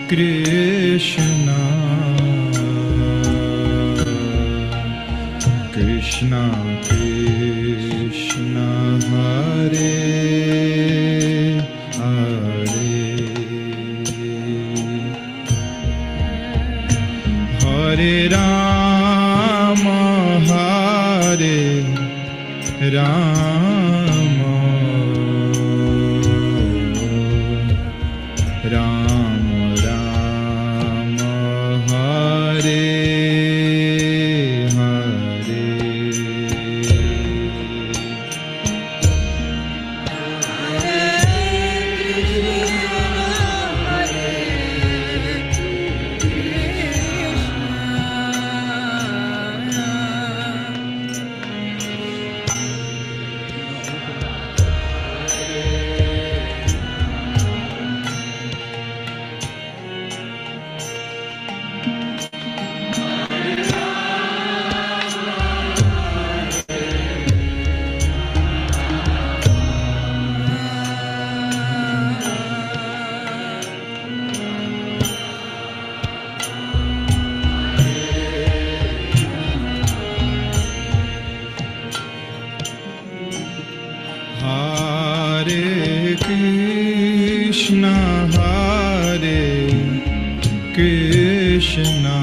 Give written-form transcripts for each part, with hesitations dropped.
Krishna Krishna Krishna Hare Hare Hare Rama Hare Rama Rama Rama Hare Hare Hare Krishna Hare Krishna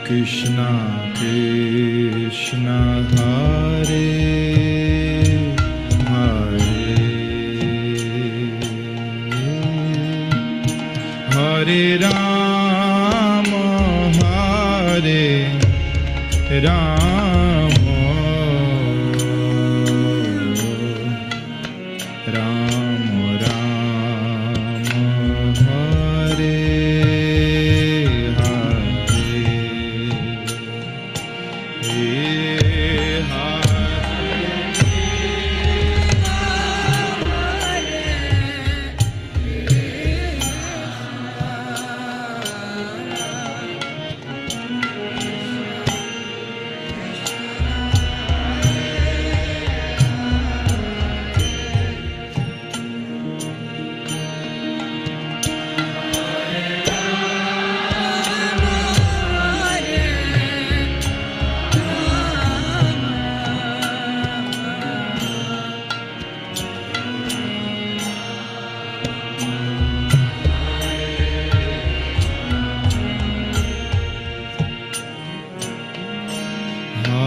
Krishna Krishna Hare Hare Hare Rama Hare Rama Rama Rama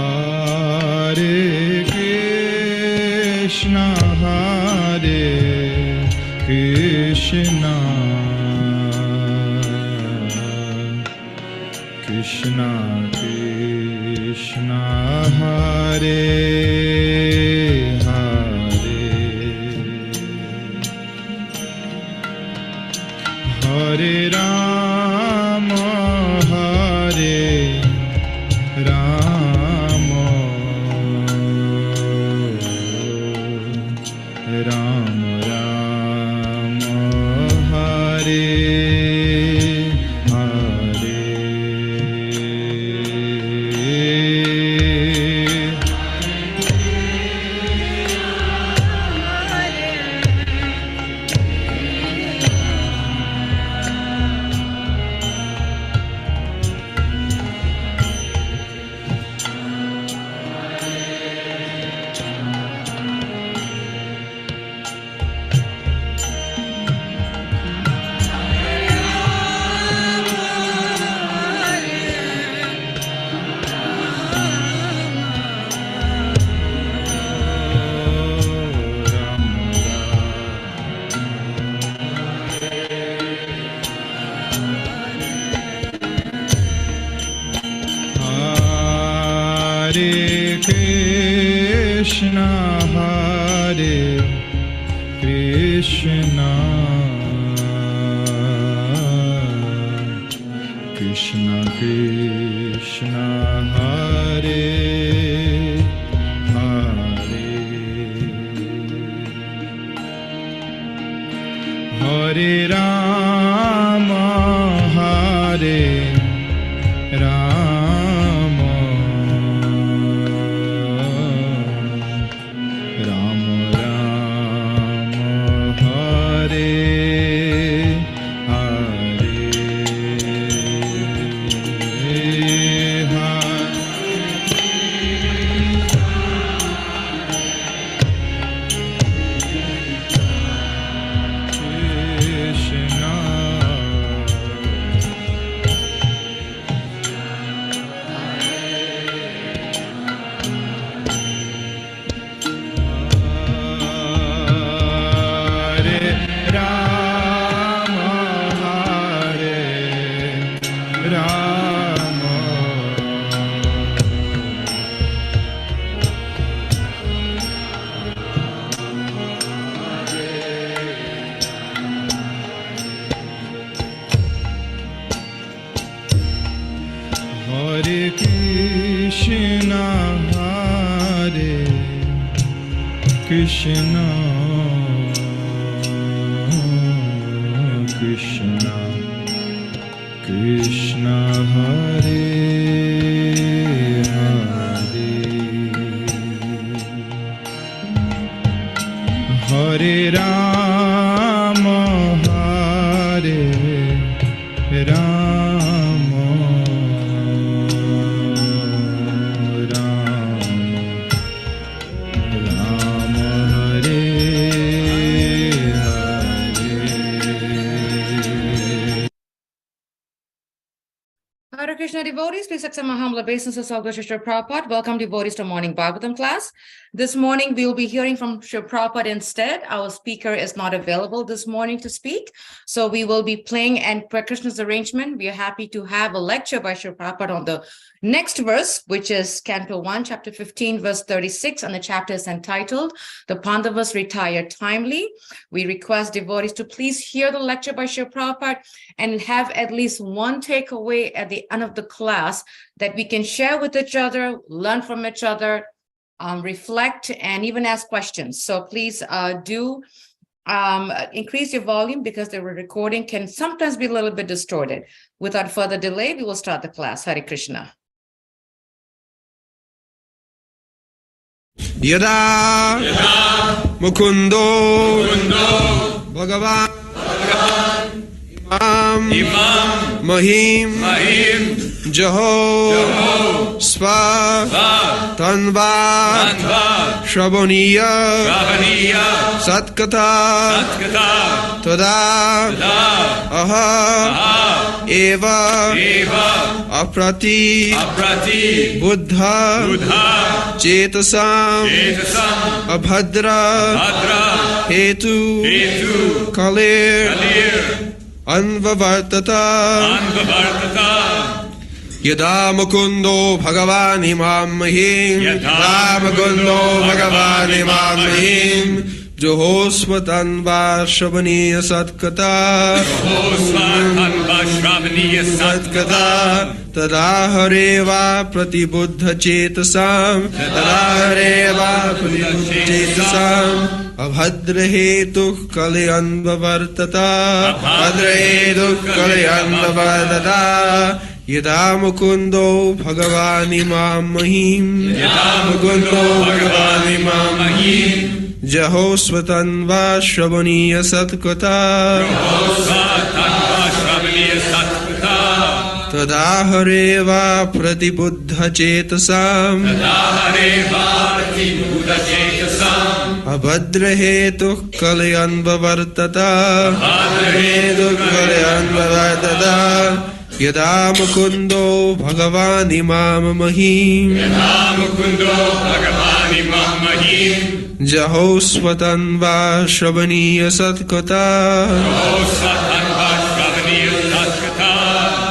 Hare Krishna Hare Krishna Krishna Krishna Hare Hare Hare Rama Hare Rama Rama Rama Hare Hare Hare Krishna Hare Krishna Krishna Krishna Hare Hare Hare Rama Hare Rama Rama Rama Hare Krishna Krishna Krishna Hare Hare Rama Hare Rama Rama Hare Hare. Hare Krishna devotees, please accept my humble obeisances of Srila Prabhupada. Welcome devotees to morning Bhagavatam class. This morning we will be hearing from Srila Prabhupada instead. Our speaker is not available this morning to speak, so we will be playing and per Krishna's arrangement. We are happy to have a lecture by Srila Prabhupada on the next verse, which is Canto 1, Chapter 15, verse 36, and the chapter is entitled, The Pandavas Retire Timely. We request devotees to please hear the lecture by Srila Prabhupada and have at least one takeaway at the end of the class that we can share with each other, learn from each other, reflect, and even ask questions. So please do increase your volume because the recording can sometimes be a little bit distorted. Without further delay, we will start the class. Hare Krishna. Yada Mukundo Bhagavan Imam Mahim Jaho Sva Tanva Shraboniya Satkata Tada Aha Eva Aprati Buddha Chetasam Abhadra Hetu Kalir Anvavartata Yada Mukundo Bhagavan Imam Mahim Yada Mukundo Bhagavan Imam Mahim Johosvatanva Shravaniya Satkata Tada Hareva Pratibuddha Chetasam Abhadra Hetu Kalyanvavartata Yada Mukundo Bhagavan Imam Mahim Jahosvatanva Shravaniya Satkata Tada Hareva Pratibuddha Chetasam Abhadra Hetu Kalyanvavartata Yada Mukundo Bhagavan Imam Mahim Jahosvatanva Shravaniya Satkata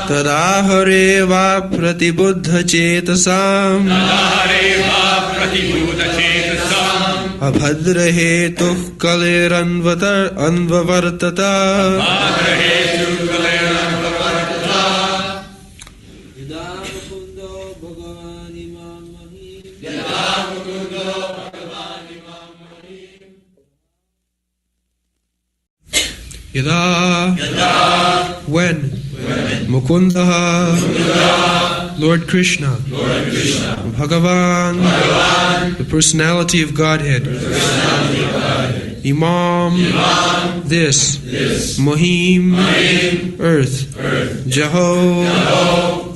Tada Hareva Pratibuddha Chetasam Abhadra Hetu Kaliranvavartata Yada when Mukunda Lord Krishna Bhagavan the personality of Godhead Imam this Mahim earth Jaho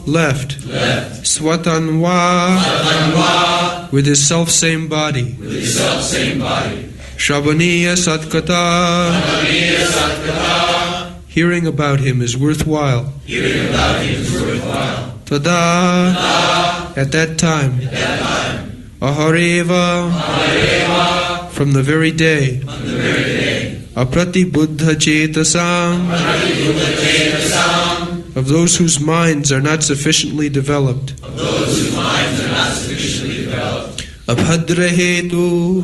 left Swatanwa with his self-same body Shabaniya Satkata hearing about him is worthwhile. Tada at that time Ahareva from the very day Aprati Buddha Chetasam of those whose minds are not sufficiently developed. Abhadra Hetu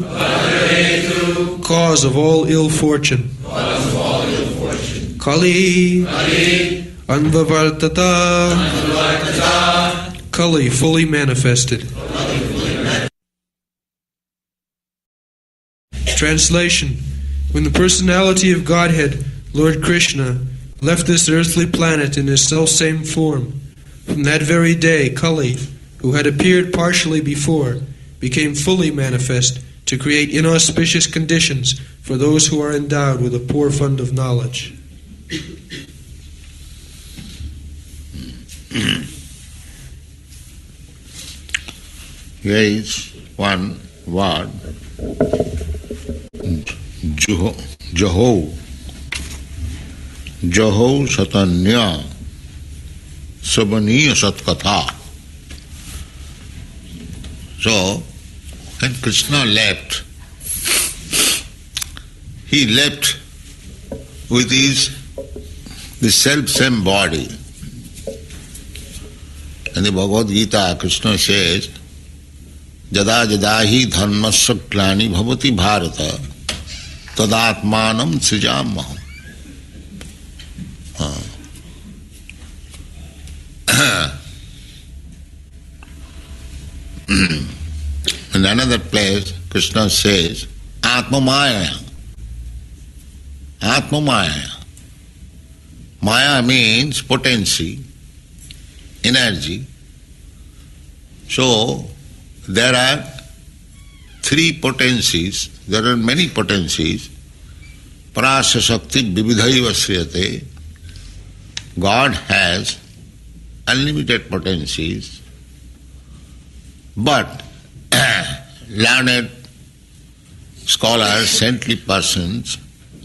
cause of all ill fortune. Kali Anvavartata Kali fully manifested. Translation: When the personality of Godhead, Lord Krishna, left this earthly planet in his selfsame form, from that very day Kali, who had appeared partially before, became fully manifest to create inauspicious conditions for those who are endowed with a poor fund of knowledge. Here is one word, Jaho. Jaho Satanya Sabaniya Satkatha. So, when Krishna left, he left with the self-same body. In the Bhagavad Gita, Krishna says, Jada jada hi dharmasya klani bhavati bharata tadatmanam srijamaham. In another place, Krishna says, Atma Maya. Atma Maya. Maya means potency, energy. So, there are three potencies, there are many potencies. Parasya Shakti Vividhaiva Sriyate. God has unlimited potencies, but learned scholars, saintly persons,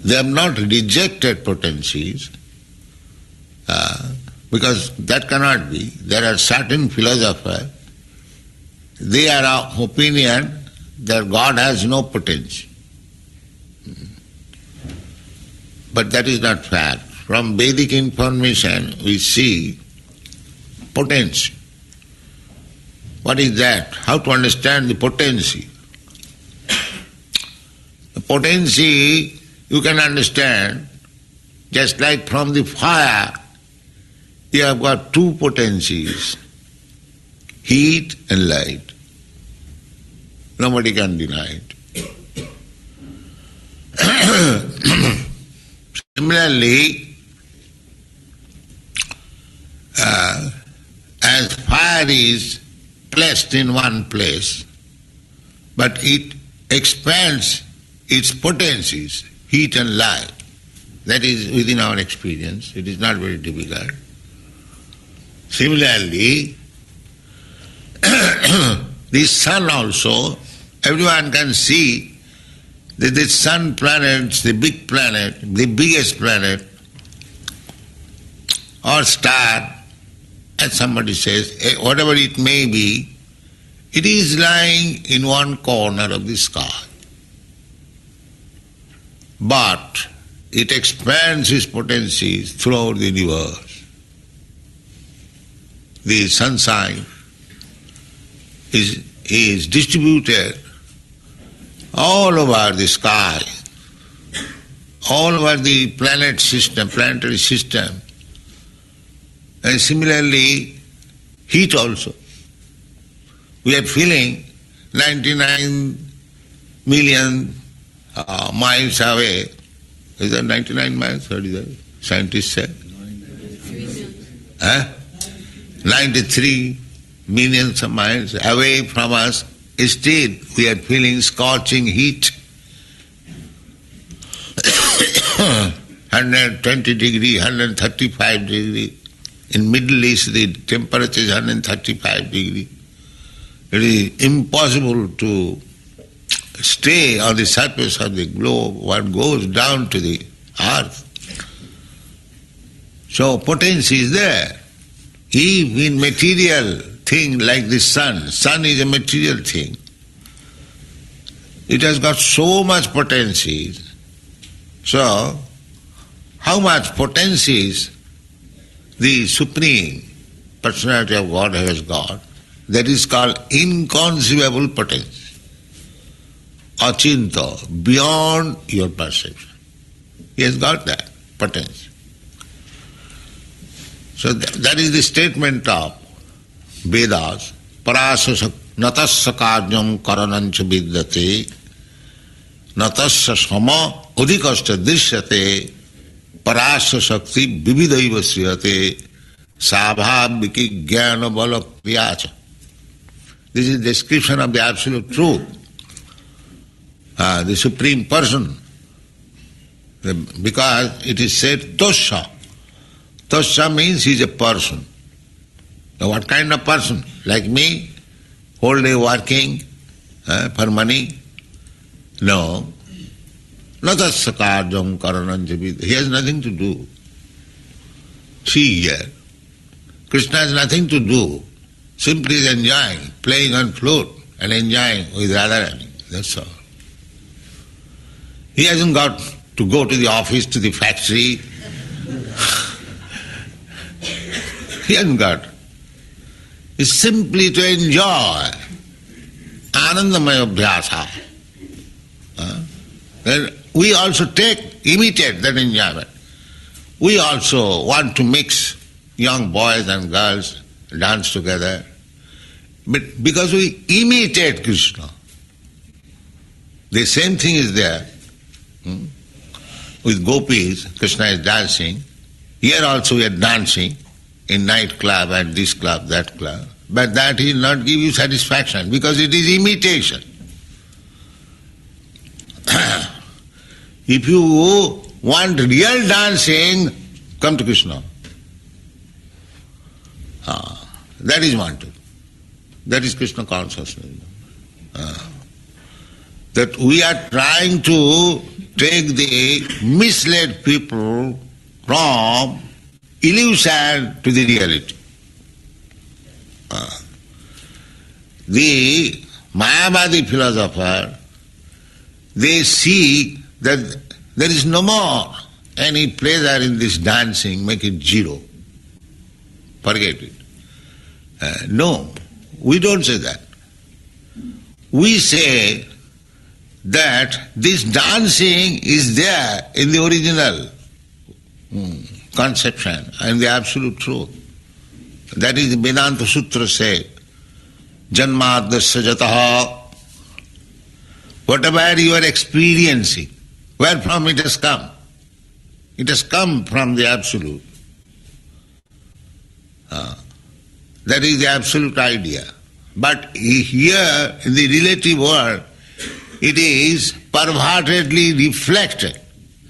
they have not rejected potencies because that cannot be. There are certain philosophers, they are of opinion that God has no potency. But that is not fact. From Vedic information we see potency. What is that? How to understand the potency? The potency you can understand just like from the fire you have got two potencies, heat and light. Nobody can deny it. Similarly, as fire is placed in one place, but it expands its potencies, heat and light. That is within our experience. It is not very difficult. Similarly, the sun also, everyone can see that the sun planet, the big planet, the biggest planet, or star, as somebody says, whatever it may be, it is lying in one corner of the sky. But it expands its potencies throughout the universe. The sunshine is distributed all over the sky, all over the planet system, planetary system. And similarly, heat also. We are feeling 99 million miles away. Is that 99 miles? What is that? Scientists say? 93 millions of miles away from us. Still, we are feeling scorching heat. 120 degree, 135 degree. In Middle East, the temperature is 135 degree. It is impossible to stay on the surface of the globe. One goes down to the earth. So potency is there. If in material thing like the sun is a material thing. It has got so much potency. So, how much potencies the Supreme Personality of God has got, that is called inconceivable potency. Achinta, beyond your perception. He has got that potency. So that is the statement of Vedas, parasa natasya karyam karanancha vidyate natasya sama udikashta drishyate parasya shakti vividaiva sriyate sabhaviki jnana bala kriyacha. This is description of the absolute truth, the Supreme Person. Because it is said Tosha. Tosha means he is a person. Now what kind of person? Like me, whole day working for money? No. Natasya karyam karananjabid. He has nothing to do. See here, Krishna has nothing to do. Simply is enjoying, playing on flute and enjoying with Radharani. That's all. He hasn't got to go to the office, to the factory. He hasn't got. It's simply to enjoy. Anandamaya abhyasa. Then we also imitate that enjoyment. We also want to mix young boys and girls, dance together. But because we imitate Krishna, the same thing is there. With gopis, Krishna is dancing. Here also we are dancing in night club and this club, that club. But that will not give you satisfaction because it is imitation. If you want real dancing, come to Krishna. That is wanted. That is Krishna consciousness. That we are trying to take the misled people from illusion to the reality. The Mayavadi philosopher, they see that there is no more any pleasure in this dancing, make it zero. Forget it. No, we don't say that. We say that this dancing is there in the original conception and the absolute truth. That is the Vedanta Sutra says, Janmadasya jataha. Whatever you are experiencing, where from it has come? It has come from the absolute. That is the absolute idea. But here, in the relative world, it is pervertedly reflected.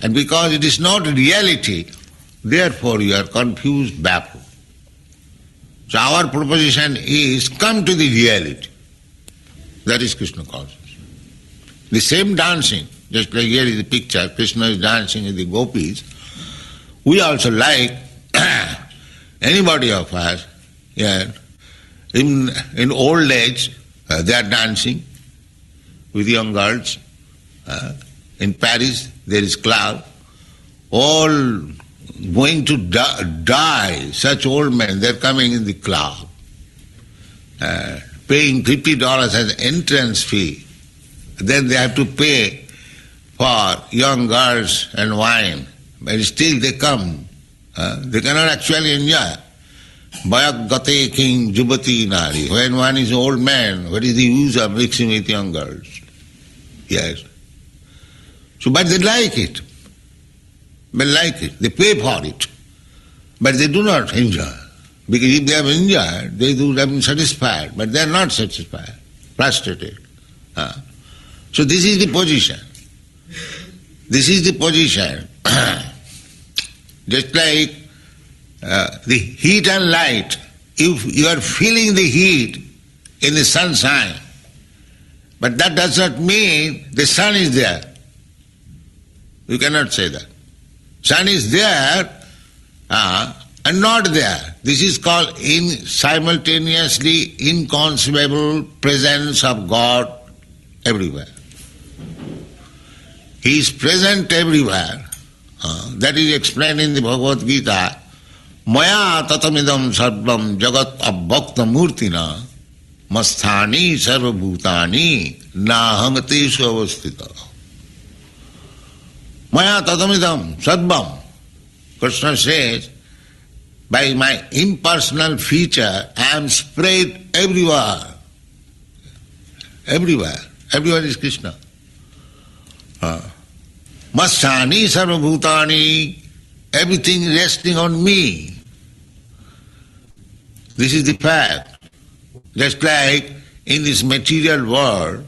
And because it is not reality, therefore you are confused, baffled. So our proposition is, come to the reality. That is Krishna consciousness. The same dancing, just like here is the picture, Krishna is dancing with the gopis. We also like anybody of us, in old age, they are dancing with young girls. In Paris, there is club. All going to die, such old men, they are coming in the club, paying $50 as entrance fee. Then they have to pay for young girls and wine. But still they come. They cannot actually enjoy. Bayak gate king jubati nari. When one is an old man, what is the use of mixing with young girls? Yes. So, but they like it. They like it. They pay for it. But they do not enjoy. Because if they have enjoyed, they would have been satisfied. But they are not satisfied. Frustrated. So this is the position. This is the position. Just like the heat and light. If you are feeling the heat in the sunshine, but that does not mean the sun is there. You cannot say that. Sun is there and not there. This is called simultaneously inconceivable presence of God everywhere. He is present everywhere. That is explained in the Bhagavad Gita. Maya tatamidam sarvam jagat abbhakta murtina masthani sarva bhutani nahangateshu avastita. Maya tatamidam sarvam. Krishna says, by my impersonal feature, I am spread everywhere. Everywhere. Everywhere is Krishna. Masani sarvabhutani, everything resting on me. This is the fact. Just like in this material world,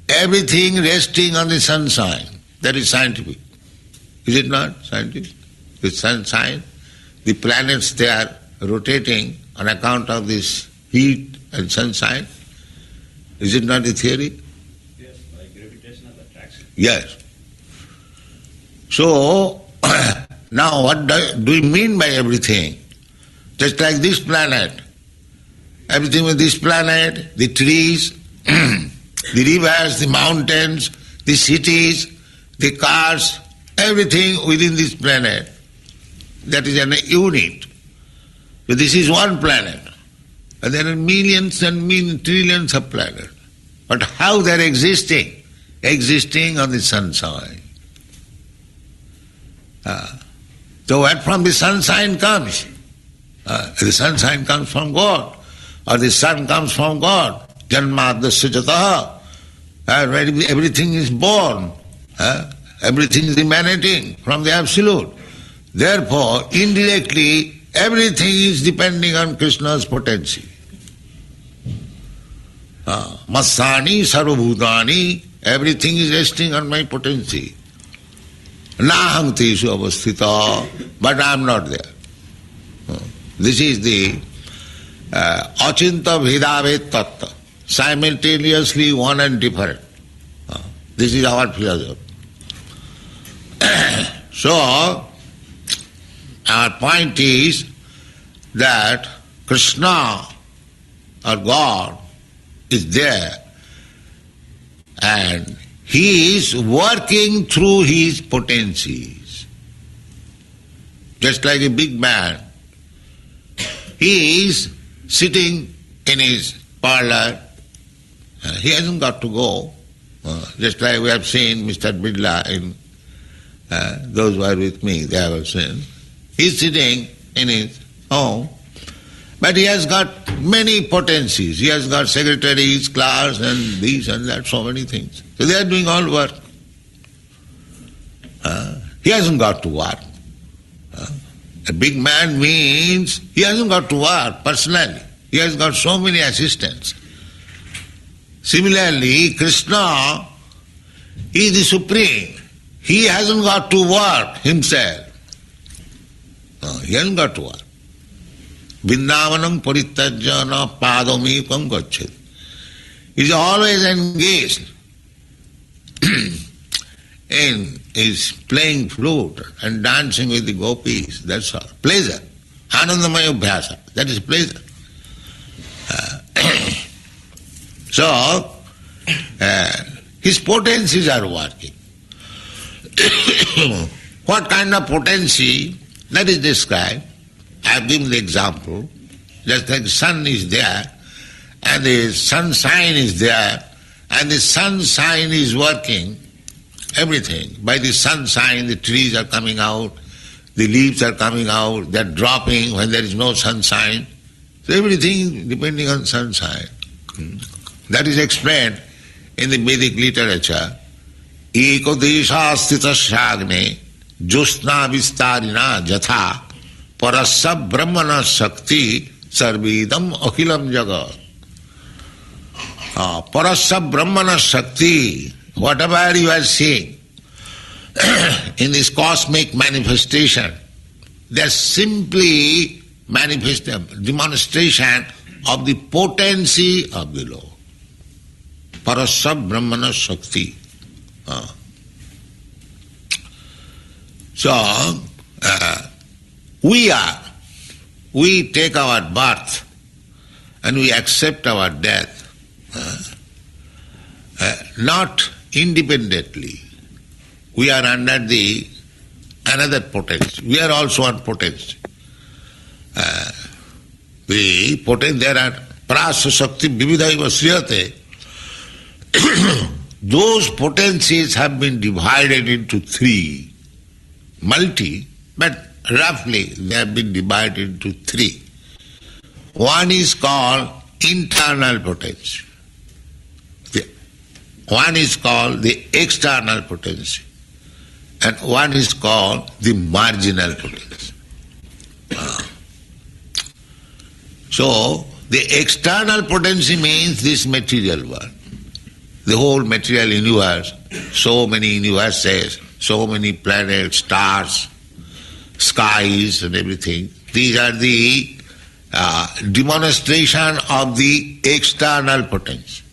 everything resting on the sunshine. That is scientific. Is it not scientific? The sunshine, the planets, they are rotating on account of this heat and sunshine. Is it not the theory? Yes, by gravitational attraction. Yes. So, now what do we mean by everything? Just like this planet. Everything with this planet, the trees, the rivers, the mountains, the cities, the cars, everything within this planet. That is an unit. So this is one planet. And there are millions and trillions of planets. But how they are existing? Existing on the sunshine. So where from the sunshine comes? The sunshine comes from God. Or the sun comes from God. Janmadasya jataha. Everything is born. Everything is emanating from the Absolute. Therefore, indirectly, everything is depending on Krishna's potency. Masani sarvabhutani, everything is resting on my potency. Naham teshu avasthita, but I am not there. This is the achinta bhedavet tattva, simultaneously one and different. This is our philosophy. So, our point is that Krishna or God is there and He is working through His potencies. Just like a big man, he is sitting in his parlor, he hasn't got to go. Just like we have seen Mr. Bidla in those who are with me, they have seen. He's sitting in his home, but he has got many potencies. He has got secretaries, clerks, and this and that, so many things. So they are doing all work. He hasn't got to work. A big man means he hasn't got to work personally. He has got so many assistants. Similarly, Krishna is the Supreme. He hasn't got to work himself. He hasn't got to work. Vrindavanam parityajya na padomipam gacchati. He is always engaged in his playing flute and dancing with the gopis. That's all. Pleasure. Anandamaya bhyasa. That is pleasure. So, his potencies are working. What kind of potency? That is described. I have given the example. Just like the sun is there, and the sunshine is there, and the sunshine is working, everything. By the sunshine, the trees are coming out, the leaves are coming out, they are dropping when there is no sunshine. So everything depending on sunshine. That is explained in the Vedic literature. Eko desha stita shagne josna vistarina jatha parasya brahmana shakti sarvidam akhilam jagat. Parasya brahmana shakti, whatever you are seeing in this cosmic manifestation, they are simply demonstration of the potency of the Lord. Parasya brahmana shakti. So, we take our birth and we accept our death, not independently. We are under the another potency. We are also on potency. The potency, there are prasya shakti vividhaiva sriyate. Those potencies have been divided into three. Multi, but roughly they have been divided into three. One is called internal potency. One is called the external potency, and one is called the marginal potency. So, the external potency means this material world. The whole material universe, so many universes, so many planets, stars, skies and everything. These are the demonstration of the external potency.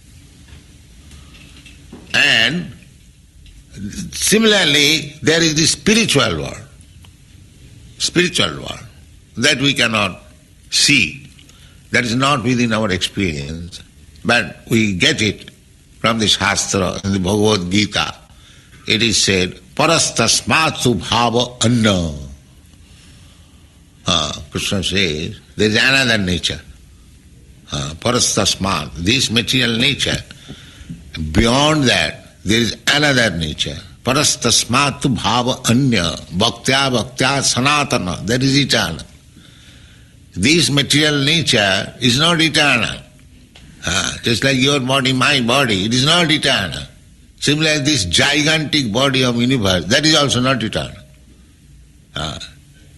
And similarly, there is the spiritual world that we cannot see. That is not within our experience, but we get it from the Shastra, in the Bhagavad Gita. It is said, Parastasmatsu bhava anna. Krishna says, there is another nature. Parastasmat, this material nature. Beyond that, there is another nature. Parastasmatsu bhava anya. Bhaktya bhaktya sanatana. That is eternal. This material nature is not eternal. Just like your body, my body, it is not eternal. Similarly, this gigantic body of universe, that is also not eternal.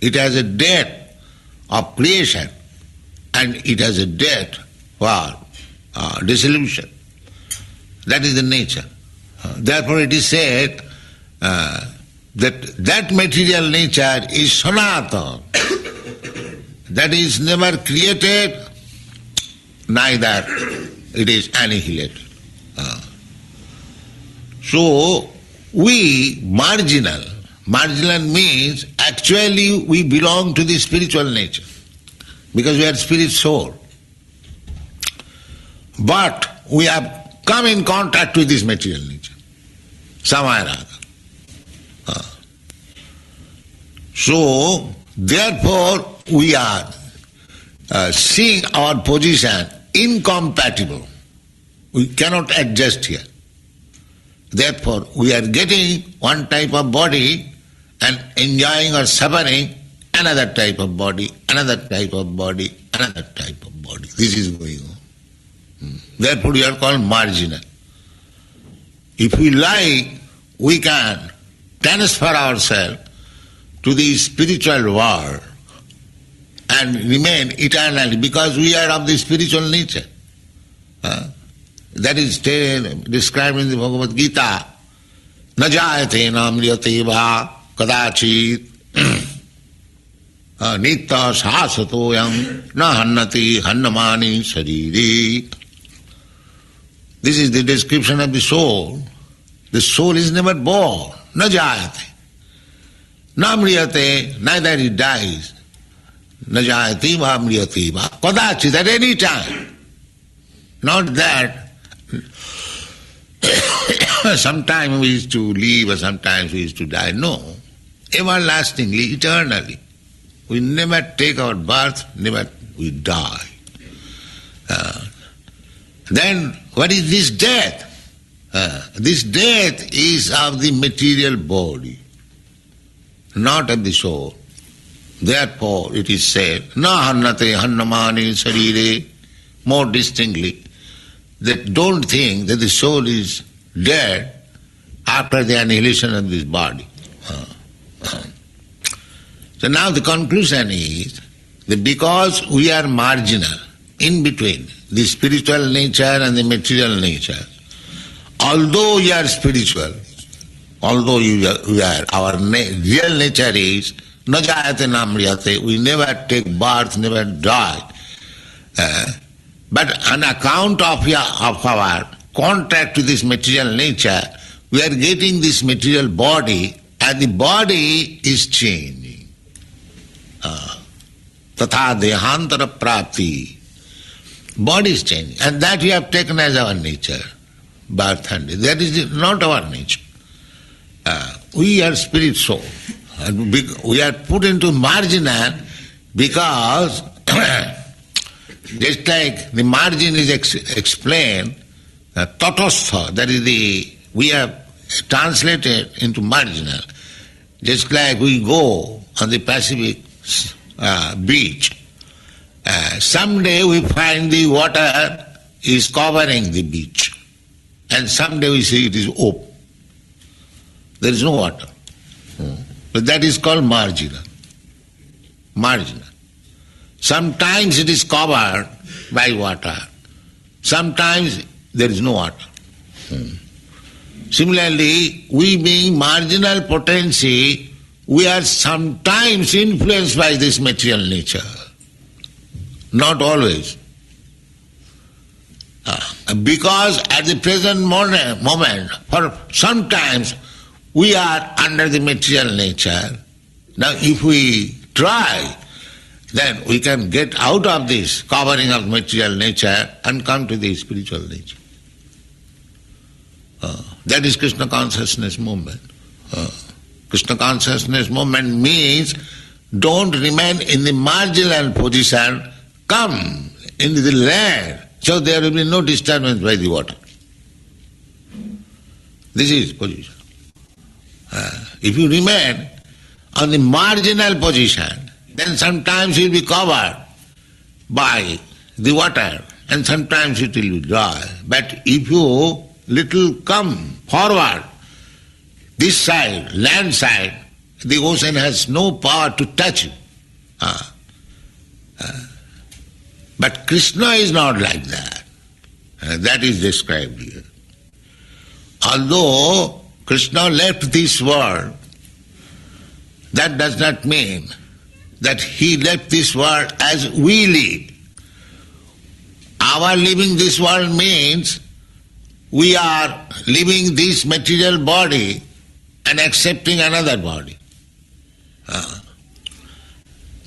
It has a death of creation, and it has a death for dissolution. That is the nature. Therefore it is said that material nature is sanatana. That is never created, neither it is annihilated. So, we marginal means actually we belong to the spiritual nature, because we are spirit soul. But we have come in contact with this material nature, somewhere or other. So, therefore, we are seeing our position incompatible. We cannot adjust here. Therefore, we are getting one type of body and enjoying or suffering another type of body, another type of body, another type of body. This is going on. Therefore, we are called marginal. If we like, we can transfer ourselves to the spiritual world and remain eternally, because we are of the spiritual nature. That is described in the Bhagavad Gita. Na jayate na mriyate va kadachit nitya sasatoyam na hannati hannamani sariri. This is the description of the soul. The soul is never born. Na jayate. Na mriyate, neither it dies. Na jayate va mriyate va kadachit, at any time. Not that sometimes we used to live or sometimes we used to die. No. Everlastingly, eternally. We never take our birth, never we die. Then what is this death? This death is of the material body, not of the soul. Therefore it is said, na hannate hannamani sarire, more distinctly, that don't think that the soul is dead after the annihilation of this body. So now the conclusion is that because we are marginal, in between the spiritual nature and the material nature, although we are spiritual, although we are, our real nature is na jayate na mriyate, we never take birth, never die. But on account of our contact with this material nature, we are getting this material body, and the body is changing. Tatha dehantara prapti. Body is changing, and that we have taken as our nature, birth and death. That is not our nature. We are spirit soul. And we are put into marginal because just like the margin is explained, tatastha, that is we have translated into marginal. Just like we go on the Pacific beach, someday we find the water is covering the beach. and someday we say it is open. There is no water. But that is called marginal. Marginal. Sometimes it is covered by water. Sometimes there is no water. Similarly, we being marginal potency, we are sometimes influenced by this material nature. Not always. Because at the present moment, for sometimes we are under the material nature. Now if we try, then we can get out of this covering of material nature and come to the spiritual nature. That is Krishna consciousness movement. Krishna consciousness movement means don't remain in the marginal position, come into the land, so there will be no disturbance by the water. This is position. If you remain on the marginal position, then sometimes you will be covered by the water and sometimes it will be dry. But if you little come forward, this side, land side, the ocean has no power to touch you. But Krishna is not like that. That is described here. Although Krishna left this world, that does not mean that he left this world as we live. Our living this world means we are living this material body and accepting another body.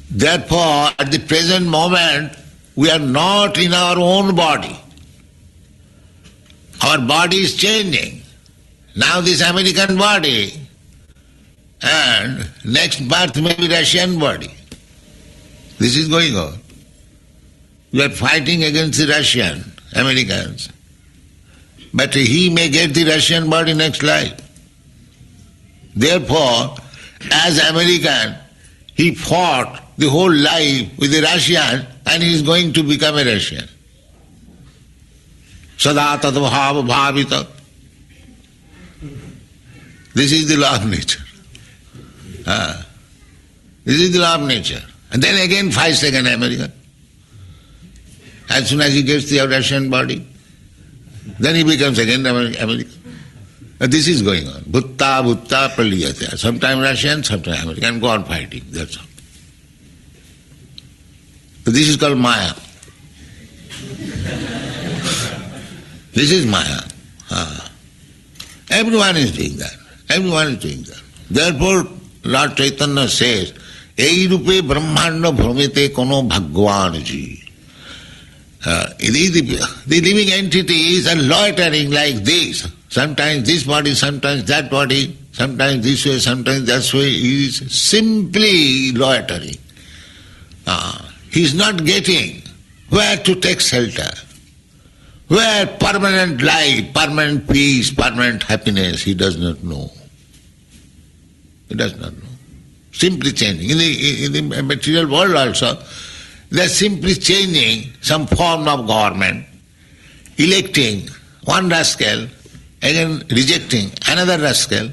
Therefore, at the present moment, we are not in our own body. Our body is changing. Now this American body, and next birth may be Russian body. This is going on. We are fighting against the Russian, Americans. But he may get the Russian body next life. Therefore, as American, he fought the whole life with the Russian and he is going to become a Russian. Sada tadbhava bhavita. This is the law of nature. This is the law of nature. And then again 5 seconds American. As soon as he gets the Russian body, then he becomes again American. This is going on. Bhutta, bhutta, praliyate. Sometimes Russian, sometimes American. Go on fighting, that's all. But this is called Maya. This is Maya. Everyone is doing that. Everyone is doing that. Therefore, Lord Chaitanya says, Ei rupe brahmanda bhramite kono bhagwan ji. The living entities are loitering like this. Sometimes this body, sometimes that body, sometimes this way, sometimes that way. He is simply loitering. He is not getting where to take shelter, where permanent life, permanent peace, permanent happiness, he does not know. He does not know. Simply changing. In the material world also, they are simply changing some form of government, electing one rascal, again rejecting another rascal,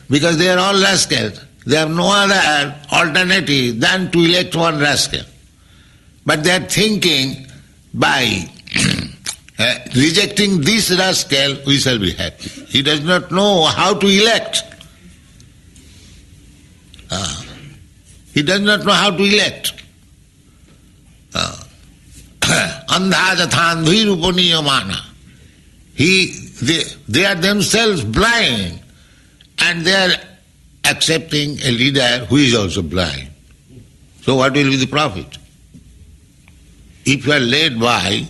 because they are all rascals. They have no other alternative than to elect one rascal. But they are thinking by rejecting this rascal, we shall be happy. He does not know how to elect. He does not know how to elect. Andha jathandhi rupaniyamana. They are themselves blind and they are accepting a leader who is also blind. So what will be the profit? If you are led by,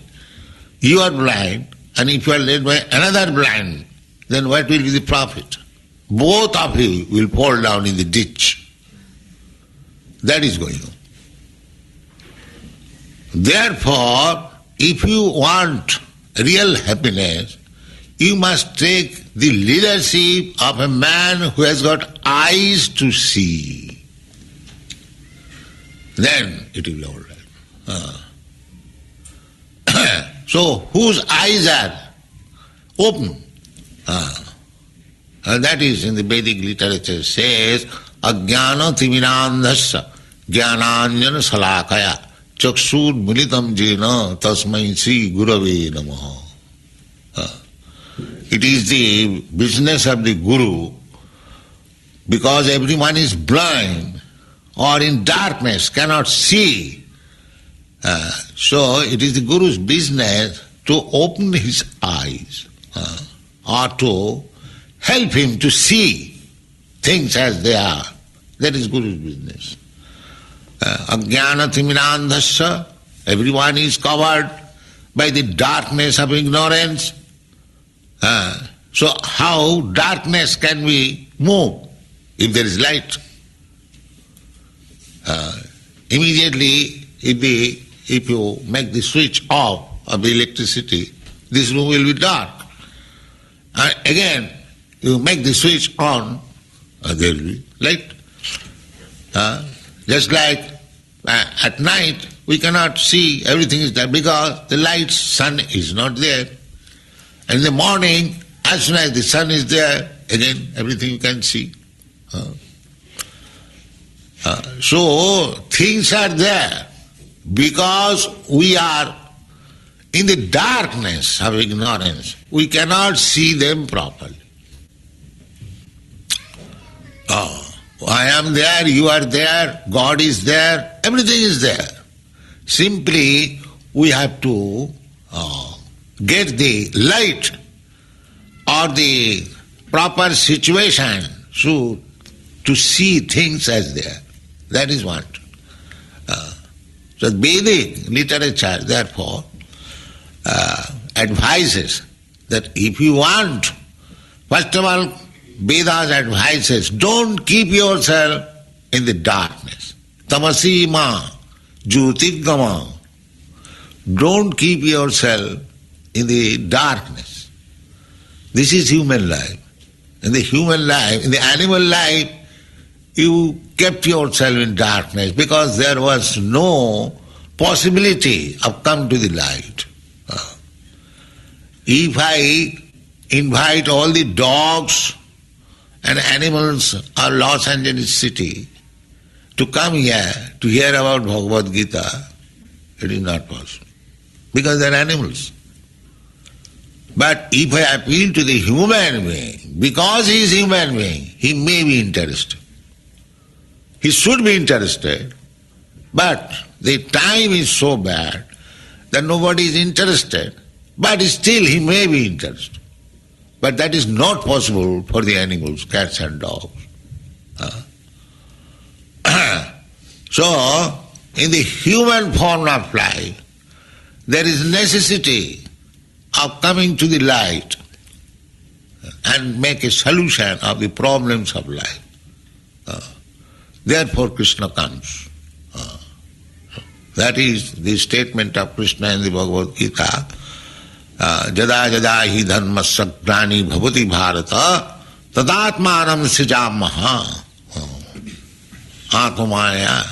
you are blind, and if you are led by another blind, then what will be the profit? Both of you will fall down in the ditch. That is going on. Therefore, if you want real happiness, you must take the leadership of a man who has got eyes to see. Then it will be all right. So, whose eyes are open. And that is in the Vedic literature says, Ajnana timirandhasya jnananjana salakaya chakshur militam jena tasmai sri gurave namaha. It is the business of the Guru, because everyone is blind or in darkness, cannot see. So it is the Guru's business to open his eyes or to help him to see things as they are. That is Guru's business. Ajnana timirandhasya, everyone is covered by the darkness of ignorance. So how darkness can we move if there is light? Immediately, if you make the switch off of the electricity, this room will be dark. Again, you make the switch on, there will be light. Just like at night, we cannot see everything is there because the light, sun is not there. And in the morning, as soon as the sun is there, again everything you can see. So things are there because we are in the darkness of ignorance. We cannot see them properly. I am there, you are there, God is there, everything is there. Simply we have to get the light or the proper situation to see things as they are. That is what. So Vedic literature, therefore, advises that if you want, first of all, Vedas advises, don't keep yourself in the darkness. Tamasima, jyotirgama. Don't keep yourself in the darkness. This is human life. In the human life, in the animal life, you kept yourself in darkness because there was no possibility of coming to the light. If I invite all the dogs and animals of Los Angeles city to come here to hear about Bhagavad Gita, it is not possible because they are animals. But if I appeal to the human being, because he is human being, he may be interested. He should be interested, but the time is so bad that nobody is interested, but still he may be interested. But that is not possible for the animals, cats and dogs. So, in the human form of life, there is necessity of coming to the light and make a solution of the problems of life. Therefore Krishna comes. That is the statement of Krishna in the Bhagavad Gita. Jada jada hi dharmasya grani bhavati bharata tadatmanam sijamaha atmaya.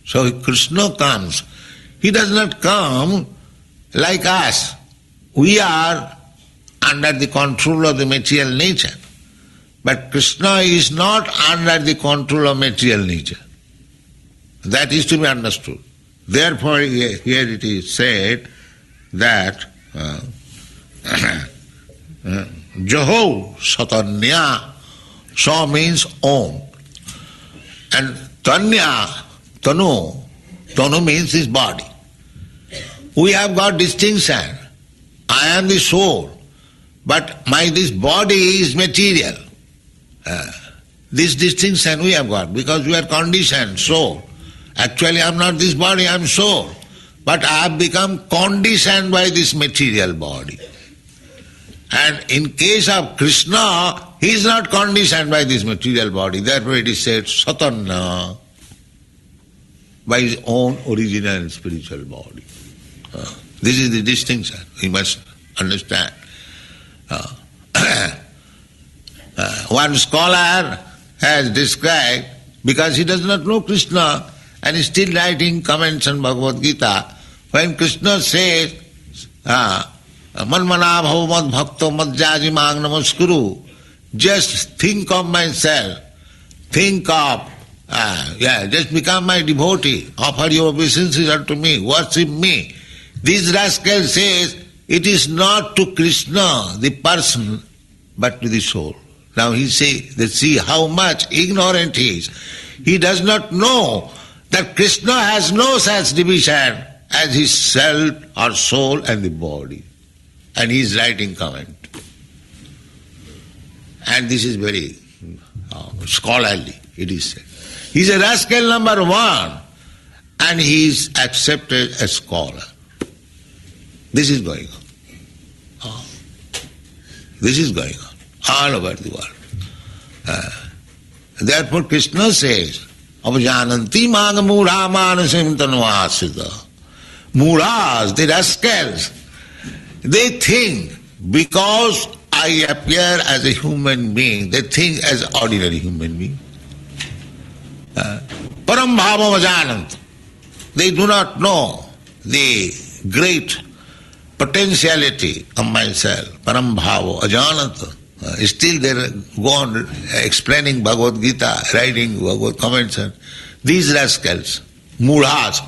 So Krishna comes. He does not come like us. We are under the control of the material nature. But Krishna is not under the control of material nature. That is to be understood. Therefore here it is said that Jaho Satanya, Sa means Om. And Tanya, Tanu means his body. We have got distinction. I am the soul, but this body is material. This distinction we have got because we are conditioned soul. Actually I am not this body, I am soul. But I have become conditioned by this material body. And in case of Krishna, he is not conditioned by this material body. Therefore it is said Satana, by his own original spiritual body. This is the distinction we must understand. One scholar has described, because he does not know Krishna and is still writing comments on Bhagavad Gita, when Krishna says, Manmana bhava mad bhakto madhyaji mang namaskuru. Just think of myself. Think of, just become my devotee. Offer your obeisances unto me. Worship me. This rascal says, it is not to Krishna, the person, but to the soul. Now he says, see how much ignorant he is. He does not know that Krishna has no such division as his self or soul and the body. And he is writing comment. And this is very scholarly, it is said. He is a rascal number one, and he is accepted as scholar. This is going on. This is going on all over the world. Therefore Krishna says, Avajananti maga mudha manasim tanvasita. Mudhas, the rascals, they think because I appear as a human being, they think as ordinary human being. Param bhava vajanant. They do not know the great potentiality of myself. Param bhava ajanant. Still they go on explaining Bhagavad Gita, writing Bhagavad comments. These rascals, mudhas,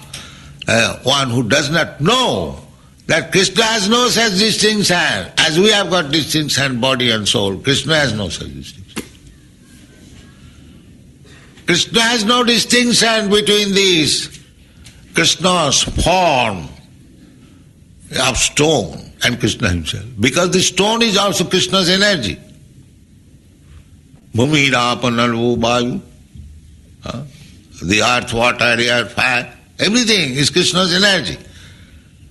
one who does not know that Krishna has no such distinction. As we have got distinction, body and soul, Krishna has no such distinction. Krishna has no distinction between these. Krishna's form of stone and Krishna himself. Because the stone is also Krishna's energy. Bhumi, Rapa, Nalvu, Vayu. The earth, water, air, fire, everything is Krishna's energy.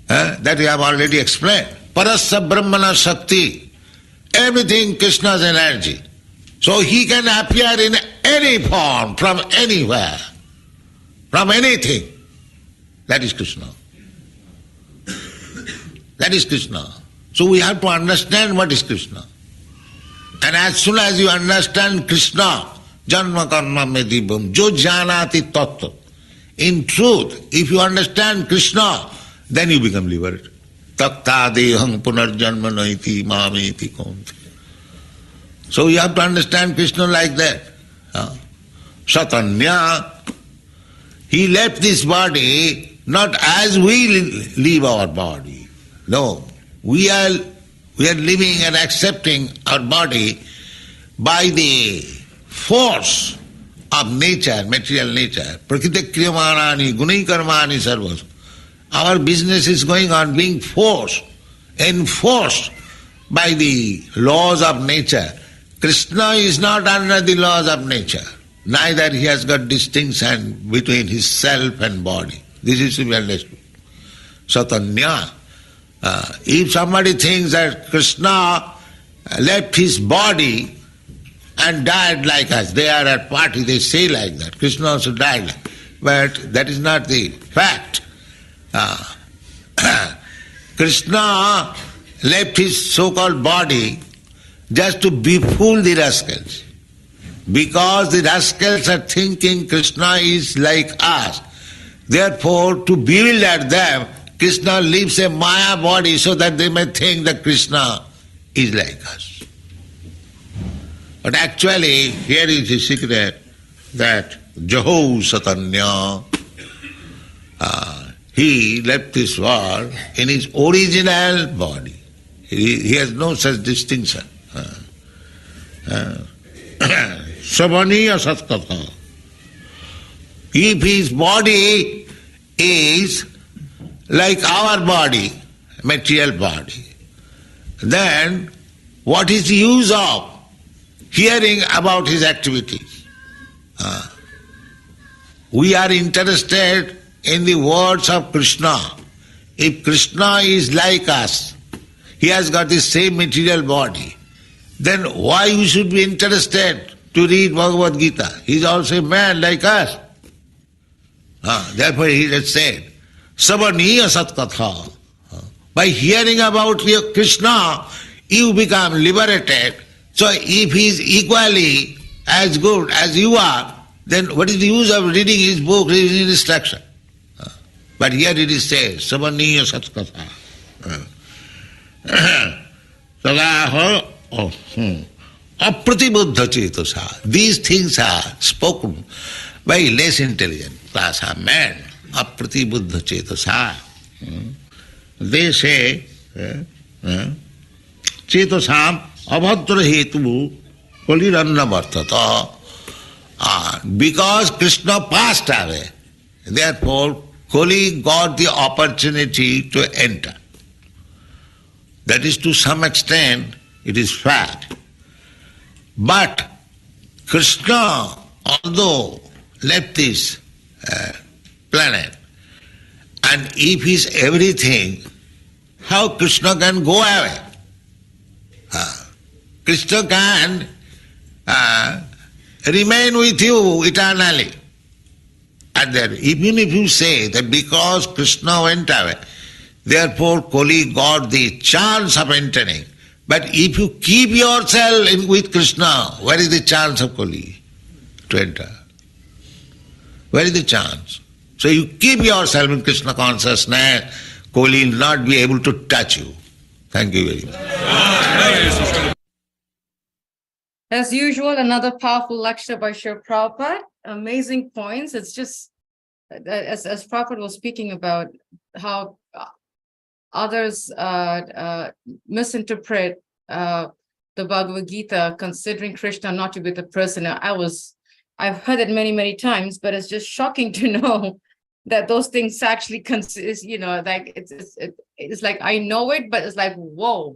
That we have already explained. Parasya Brahmana Shakti. Everything Krishna's energy. So he can appear in any form, from anywhere, from anything. That is Krishna. That is Krishna. So we have to understand what is Krishna. And as soon as you understand Krishna, Janma karma medibam, jo janati tattva. In truth, if you understand Krishna, then you become liberated. Takta deham punarjanma naiti mameti konti. So you have to understand Krishna like that. Satanya, he left this body not as we leave our body. No, we are living and accepting our body by the force of nature, material nature. Prakriti kriyamanani, gunai karmani sarvas. Our business is going on being enforced by the laws of nature. Krishna is not under the laws of nature. Neither he has got distinction between his self and body. This is to be understood. Satanya. If somebody thinks that Krishna left his body and died like us, they are at party, they say like that. Krishna also died. But that is not the fact. Krishna left his so-called body just to befool the rascals. Because the rascals are thinking Krishna is like us. Therefore, to bewilder them, Krishna leaves a Maya body so that they may think that Krishna is like us. But actually, here is the secret that Jaho Satanya, he left this world in his original body. He has no such distinction. Savaniya Satkatha. If his body is like our body, material body, then what is the use of hearing about his activities? We are interested in the words of Krishna. If Krishna is like us, he has got the same material body, then why we should be interested to read Bhagavad Gita? He is also a man like us. Therefore he has said, Savaniya Satkatha. By hearing about Krishna, you become liberated. So if he is equally as good as you are, then what is the use of reading his book, reading his instruction? But here it is said, Savaniya Satkatha. Apratibuddha cetasa. These things are spoken by less intelligent class of men. Apratibuddha cetasa. They say, Chetasam abhadra hetu kaliranna vartata. Because Krishna passed away, therefore Kali got the opportunity to enter. That is, to some extent, it is fact. But Krishna, although left this planet, and if he is everything, how Krishna can go away? Krishna can remain with you eternally. And then, even if you say that because Krishna went away, therefore Kali got the chance of entering. But if you keep yourself with Krishna, where is the chance of Kali to enter? Where is the chance? So you keep yourself in Krishna consciousness, Kali will not be able to touch you. Thank you very much. As usual, another powerful lecture by Srila Prabhupada. Amazing points. It's just, as Prabhupada was speaking about how others misinterpret the Bhagavad Gita, considering Krishna not to be the person. I've heard it many, many times, but it's just shocking to know that those things actually consist, like it's like I know it, but it's like, whoa,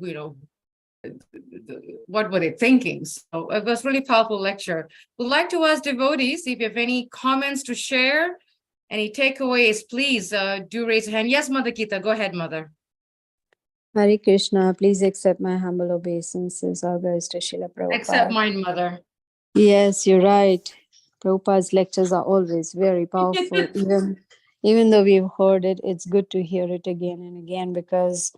what were they thinking? So it was really powerful lecture. We'd like to ask devotees if you have any comments to share, any takeaways, please do raise your hand. Yes, Mother Gita, go ahead, Mother. Hare Krishna, please accept my humble obeisances. All goes to Srila Prabhupada. Accept mine, Mother. Yes, you're right. Prabhupada's lectures are always very powerful. Even though we've heard it, it's good to hear it again and again, because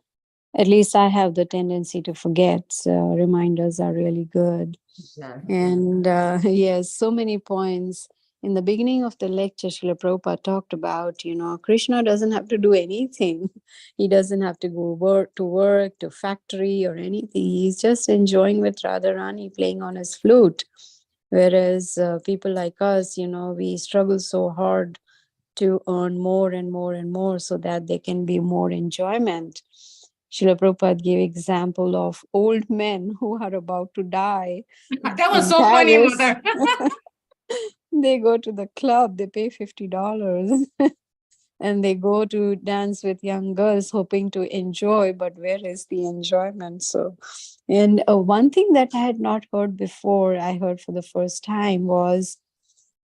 at least I have the tendency to forget. So reminders are really good. Yeah. And yes, so many points. In the beginning of the lecture, Srila Prabhupada talked about, Krishna doesn't have to do anything. He doesn't have to go to factory or anything. He's just enjoying with Radharani, playing on his flute. Whereas people like us, we struggle so hard to earn more and more and more so that there can be more enjoyment. Srila Prabhupada gave example of old men who are about to die. That was in so funny, Paris. Mother. They go to the club, they pay $50 and they go to dance with young girls hoping to enjoy, but where is the enjoyment? So, and one thing that I had not heard before, I heard for the first time was,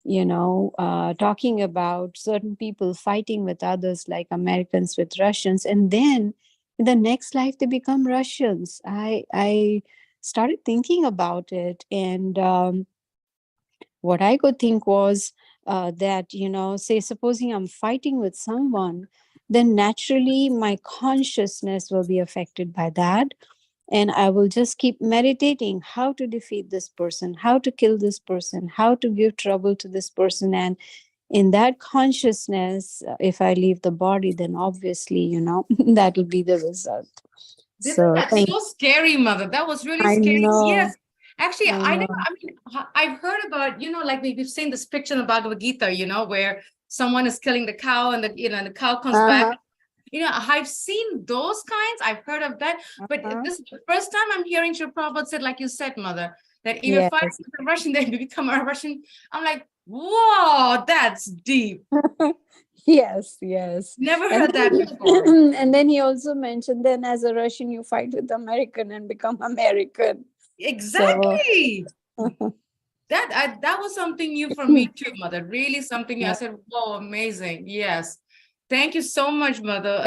talking about certain people fighting with others, like Americans with Russians, and then in the next life they become Russians. I started thinking about it, and what I could think was that, say, supposing I'm fighting with someone, then naturally my consciousness will be affected by that. And I will just keep meditating how to defeat this person, how to kill this person, how to give trouble to this person. And in that consciousness, if I leave the body, then obviously, that will be the result. That's so scary, Mother. That was really I scary. know. Yes. Actually, I know. I've heard about, like we've seen this picture in the Bhagavad Gita, where someone is killing the cow and the cow comes back. I've seen those kinds. I've heard of that. But this is the first time I'm hearing Srila Prabhupada said, like you said, Mother, that if you fight with a Russian, then you become a Russian. I'm like, whoa, that's deep. Yes. Never heard that before. And then he also mentioned, then as a Russian, you fight with American and become American. Exactly. So, that was something new for me too, Mother. Really something new. I said, whoa, amazing. Yes. Thank you so much, Mother.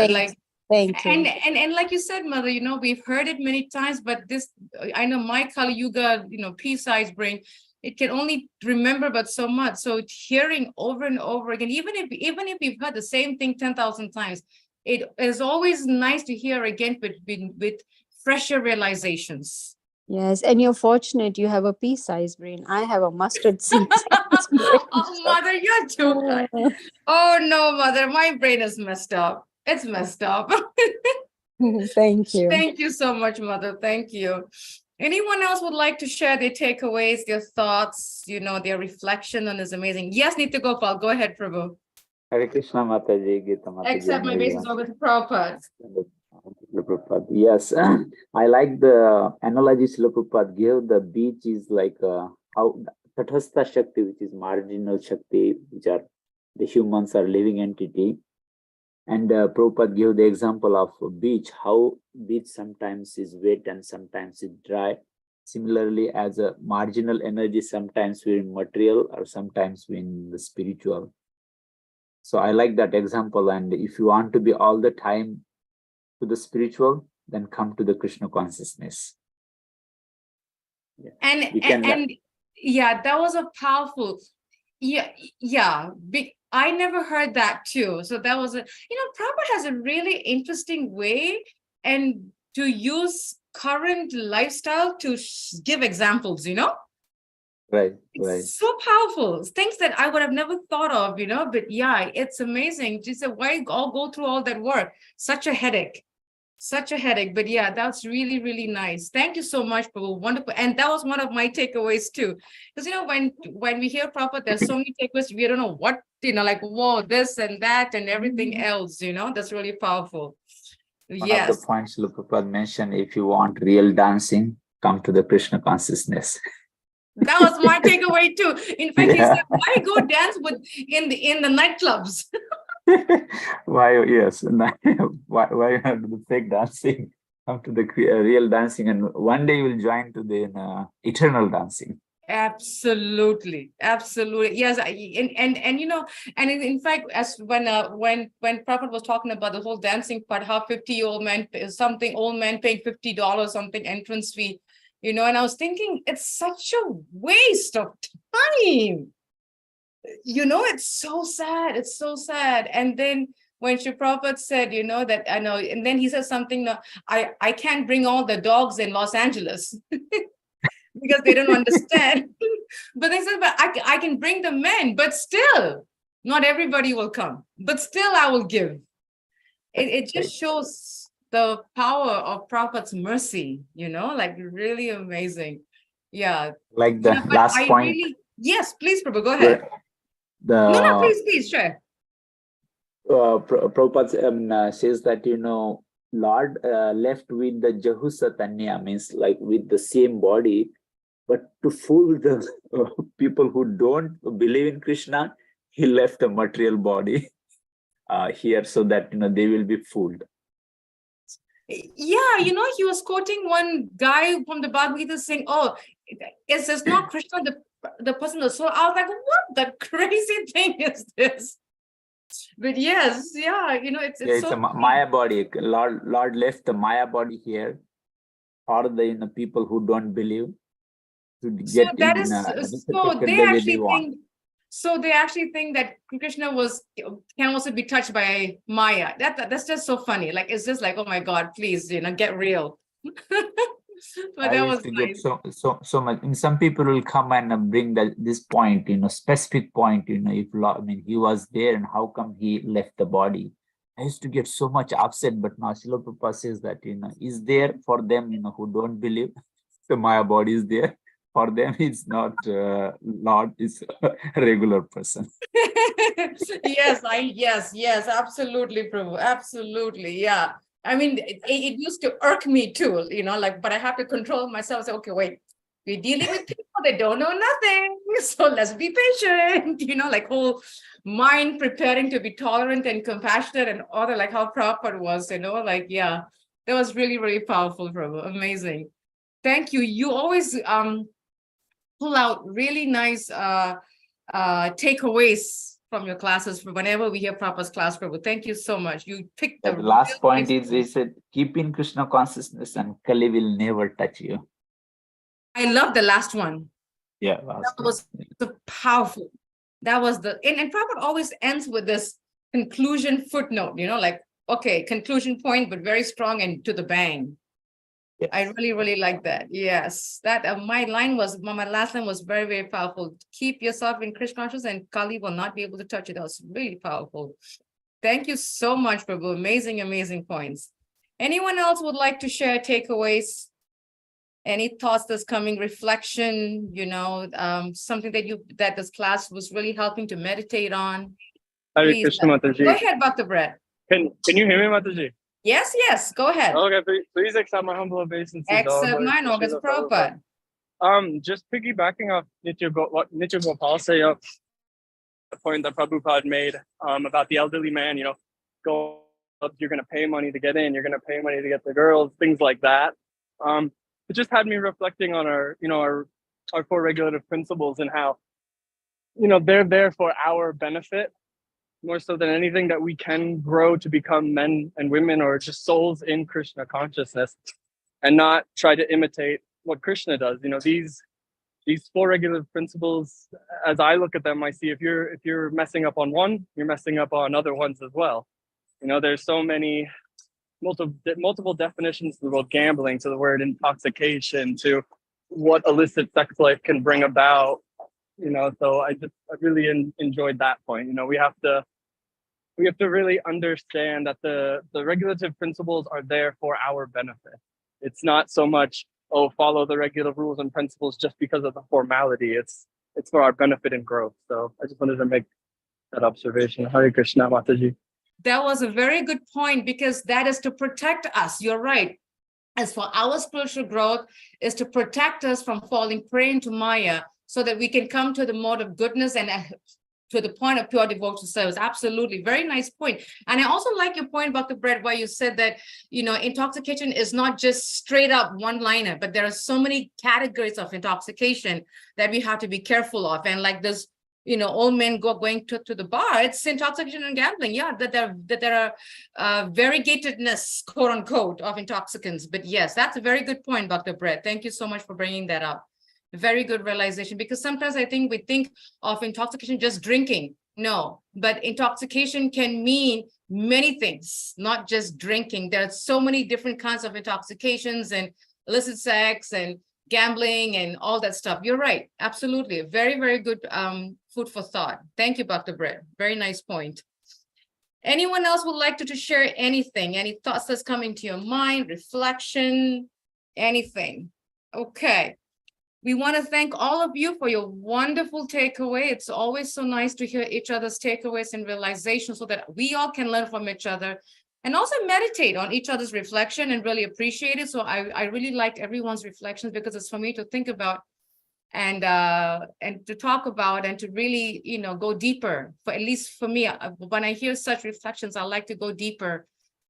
Thank you. And like you said, Mother, we've heard it many times, but this, I know my Kali Yuga, pea-sized brain, it can only remember but so much. So hearing over and over again, even if you've heard the same thing 10,000 times, it is always nice to hear again with fresher realizations. Yes, and you're fortunate you have a pea-sized brain. I have a mustard seed. Oh, Mother, you're too kind. Oh no, Mother, my brain is messed up. It's messed up. Thank you. Thank you so much, Mother. Thank you. Anyone else would like to share their takeaways, their thoughts, their reflection on this amazing? Yes, Nitya Gopal, go ahead, Prabhu. Hare Krishna Mataji, Gita Mataji, Accept my and basis everyone. over to Prabhupada. Srila Prabhupada. Yes, I like the analogy Srila Prabhupada gave. The beach is like how Tathastha Shakti, which is marginal Shakti, which are the humans are living entity. And Prabhupada gave the example of a beach, how beach sometimes is wet and sometimes is dry. Similarly, as a marginal energy, sometimes we're in material or sometimes we're in the spiritual. So I like that example. And if you want to be all the time to the spiritual, then come to the Krishna consciousness. Yeah. And yeah, that was a powerful, yeah. I never heard that too. So that was Prabhupada has a really interesting way and to use current lifestyle to give examples, Right. It's so powerful. Things that I would have never thought of, but yeah, it's amazing. Just why all go through all that work? Such a headache. But yeah, that's really, really nice. Thank you so much, Prabhu. Wonderful. And that was one of my takeaways too. Because when we hear Prabhupada, there's so many takeaways, we don't know what, like, whoa, this and that and everything else, that's really powerful. One of the points Srila Prabhupada mentioned, if you want real dancing, come to the Krishna consciousness. That was my takeaway too. In fact, he said, why go dance in the nightclubs? Why? Yes. Why have the fake dancing? Come to the real dancing, and one day you will join to the eternal dancing. Absolutely. Yes, and in fact, as when Prabhupada was talking about the whole dancing part, how 50 old men paying $50 something entrance fee, and I was thinking it's such a waste of time. It's so sad. It's so sad. And then when Shri Prabhupada said, that I know, and then he said something, I can't bring all the dogs in Los Angeles because they don't understand. But they said, but I can bring the men, but still, not everybody will come. But still, I will give. It just shows the power of Prabhupada's mercy, like really amazing. Yeah. Like the last point. Yes, please, Prabhu, go ahead. No, please, share. Prabhupada says that, Lord left with the Jahusatanya, means like with the same body, but to fool the people who don't believe in Krishna, he left a material body here so that, they will be fooled. Yeah, he was quoting one guy from the Bhagavad Gita saying, oh, it's not Krishna, the person, the soul. I was like, what the crazy thing is this? But yes, yeah, it's so a Maya body. Lord left the Maya body here for the people who don't believe to get so they actually think that Krishna can also be touched by Maya. That's just so funny. Like, it's just like, oh my God, please, get real. But that was nice. So much. And some people will come and bring this point, specific point, if he was there and how come he left the body. I used to get so much upset, but now Srila Prabhupada says that, is there for them, who don't believe the Maya body is there. For them, it's not Lord, it's a regular person. Yes, absolutely, Prabhu. Absolutely, yeah. I mean, it used to irk me too, but I have to control myself. Say, okay, wait, we're dealing with people that don't know nothing. So let's be patient, like whole mind preparing to be tolerant and compassionate and all that, like how Prabhupada was, yeah, that was really, really powerful, Prabhu. Amazing. Thank you. You always pull out really nice takeaways from your classes for whenever we hear Prabhupada's class, Prabhu. Thank you so much. You picked the last point is they said, keep in Krishna consciousness and Kali will never touch you. I love the last one. Yeah. That was so powerful. That was and Prabhupada always ends with this conclusion footnote, like, okay, conclusion point, but very strong and to the bang. Yes. I really, really like that. Yes, that my last line was very, very powerful. Keep yourself in Krishna consciousness and Kali will not be able to touch it. That was really powerful. Thank you so much, Prabhu. Amazing, amazing points. Anyone else would like to share takeaways? Any thoughts that's coming, reflection, something that this class was really helping to meditate on? Hare Please, Krishna Mataji. go ahead, Bhakta Brett. Can you hear me, Mataji? Yes, go ahead. Okay, please accept my humble obeisances. Accept mine, August Prabhupada. Just piggybacking off what Nitya Gopal said, the point that Prabhupada made about the elderly man, go up, you're going to pay money to get in, you're going to pay money to get the girls, things like that. It just had me reflecting on our four regulative principles and how, they're there for our benefit more so than anything, that we can grow to become men and women or just souls in Krishna consciousness and not try to imitate what Krishna does. These four regulative principles, as I look at them, I see if you're messing up on one, you're messing up on other ones as well. There's so many multiple definitions to the word gambling, to the word intoxication, to what illicit sex life can bring about. So I really enjoyed that point. We have to really understand that the regulative principles are there for our benefit. It's not so much, follow the regular rules and principles just because of the formality. It's for our benefit and growth. So I just wanted to make that observation. Hare Krishna, Mataji. That was a very good point, because that is to protect us. You're right. As for our spiritual growth, is to protect us from falling prey into Maya, so that we can come to the mode of goodness and to the point of pure devotional service. Absolutely. Very nice point. And I also like your point about the bread, where you said that, intoxication is not just straight up one liner, but there are so many categories of intoxication that we have to be careful of. And like this, old men going to the bar, it's intoxication and gambling. Yeah, that there are variegatedness, quote unquote, of intoxicants. But yes, that's a very good point, Dr. Brett. Thank you so much for bringing that up. Very good realization, because sometimes I think we think of intoxication just drinking. No, but intoxication can mean many things, not just drinking. There are so many different kinds of intoxications, and illicit sex and gambling and all that stuff. You're right. Absolutely. Very, very good food for thought. Thank you, Dr. Brett. Very nice point. Anyone else would like to share anything? Any thoughts that's coming to your mind, reflection, anything? Okay. We want to thank all of you for your wonderful takeaway. It's always so nice to hear each other's takeaways and realizations, so that we all can learn from each other and also meditate on each other's reflection and really appreciate it. So I really liked everyone's reflections, because it's for me to think about and to talk about and to really, go deeper. For at least for me, when I hear such reflections, I like to go deeper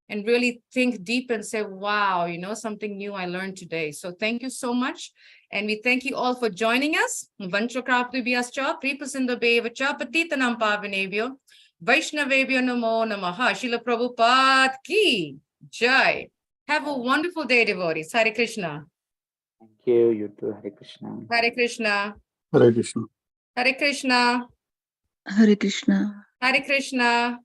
and really think deep and say, wow, something new I learned today. So thank you so much. And we thank you all for joining us. Vanchokraptubhyascha, Kripasindabevacha, Patitanam Pavanebhyo, Vaishnavebhyo Namo Namaha. Srila Prabhupada ki jai. Have a wonderful day, devotees. Hare Krishna. Thank you. You too. Hare Krishna. Hare Krishna. Hare Krishna. Hare Krishna. Hare Krishna. Hare Krishna.